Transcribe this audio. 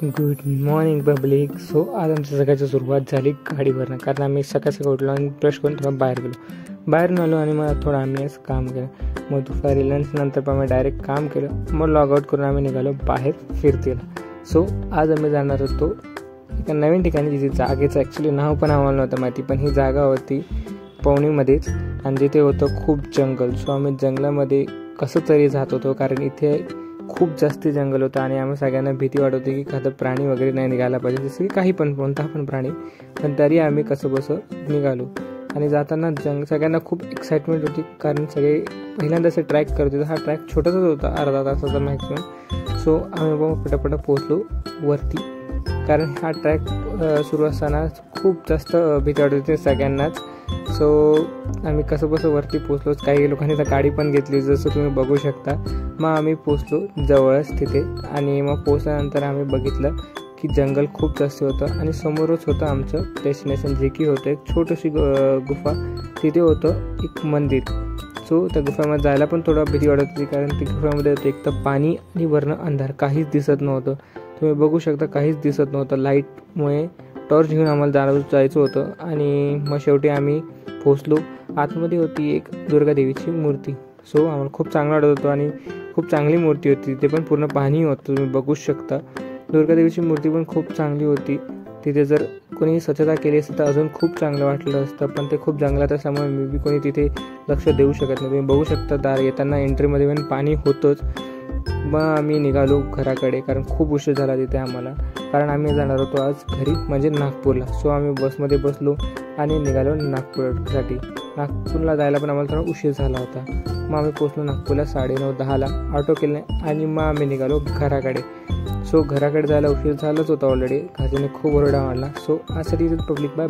Good morning public. So आज आमच्या सकाळची सुरुवात झाली गाडीवरनं, कारण आम्ही सकाळ सकाळ उठलो आणि ब्रश करून थोडं बाहेरून आलो आणि मग थोडं आम्ही असं काम केलं. मग दुपारी लंच नंतर पण आम्ही डायरेक्ट काम केलं. मग लॉगआउट करून आम्ही निघालो बाहेर फिरतीला. सो आज आम्ही जाणार होतो एका नवीन ठिकाणी, जिथे जागेचं ॲक्च्युली नाव पण आम्हाला नव्हतं माहिती, पण ही जागा होती पवनीमध्येच आणि जिथे होतं खूप जंगल. सो आम्ही जंगलामध्ये कसं तरी जात होतो, कारण इथे खूप जास्त जंगल होतं आणि आम्ही सगळ्यांना भीती वाटत होती की एखादं प्राणी वगैरे नाही निघायला पाहिजे, जसं की कोणता पण प्राणी. पण तरी आम्ही कसं बसं निघालो आणि जाताना सगळ्यांना खूप एक्साइटमेंट होती, कारण सगळे पहिल्यांदा असं ट्रॅक करत होते. हा ट्रॅक छोटासाच होता, अर्धा तासाचा मॅक्सिमम. सो आम्ही मग पटापट पोहोचलो वरती, कारण हा ट्रॅक सुरू असताना खूप जास्त भीती वाटत होती सगळ्यांनाच. सो आम्ही कसं बसं वरती पोचलो. काही लोकांनी तर गाडी पण घेतली, जसं तुम्ही बघू शकता. मग आम्ही पोचलो जवळच तिथे आणि मग पोचल्यानंतर आम्ही बघितलं की जंगल खूप जास्त होतं आणि समोरच होतं आमचं डेस्टिनेशन, जे की होतं एक छोटीशी गुफा. तिथे होतं एक मंदिर. सो त्या गुफामध्ये जायला पण थोडं भीती वाटत होती, कारण ती गुफामध्ये होतं एक तर पाणी आणि वरनं अंधार, काहीच दिसत नव्हतं. तुम्ही बघू शकता काहीच दिसत नव्हतं. लाईटमुळे टॉर्च घेऊन आम्हाला जायचं होतं आणि मग शेवटी आम्ही पोचलो. आतमध्ये होती एक दुर्गादेवीची मूर्ती. सो आम्हाला खूप चांगलं वाटत होतं आणि खूप चांगली मूर्ती होती. ते पण पूर्ण पाणी होतं, तुम्ही बघू शकता. दुर्गादेवीची मूर्ती पण खूप चांगली होती. तिथे जर कोणी स्वच्छता केली असती तर अजून खूप चांगलं वाटलं असतं, पण ते खूप जंगलात असल्यामुळे मी बी कोणी तिथे लक्ष देऊ शकत नाही. तुम्ही बघू शकता दार येताना एंट्रीमध्ये पण पाणी होतंच. मग आम्ही निघालो घराकडे, कारण खूप उशीर झाला तिथे आम्हाला, कारण आम्ही जाणार होतो आज घरी, म्हणजे नागपूरला. सो आम्ही बसमध्ये बसलो आणि निघालो नागपूरसाठी. नागपूरला जायला पण आम्हाला थोडा उशीर झाला होता. मग आम्ही पोचलो नागपूरला 9:30-10ला. ऑटो केले आणि मग आम्ही निघालो घराकडे. सो घराकडे जायला उशीर झालाच होता ऑलरेडी, घरच्यांनी खूप ओरडा मारला. सो आजसाठी पब्लिक बाय.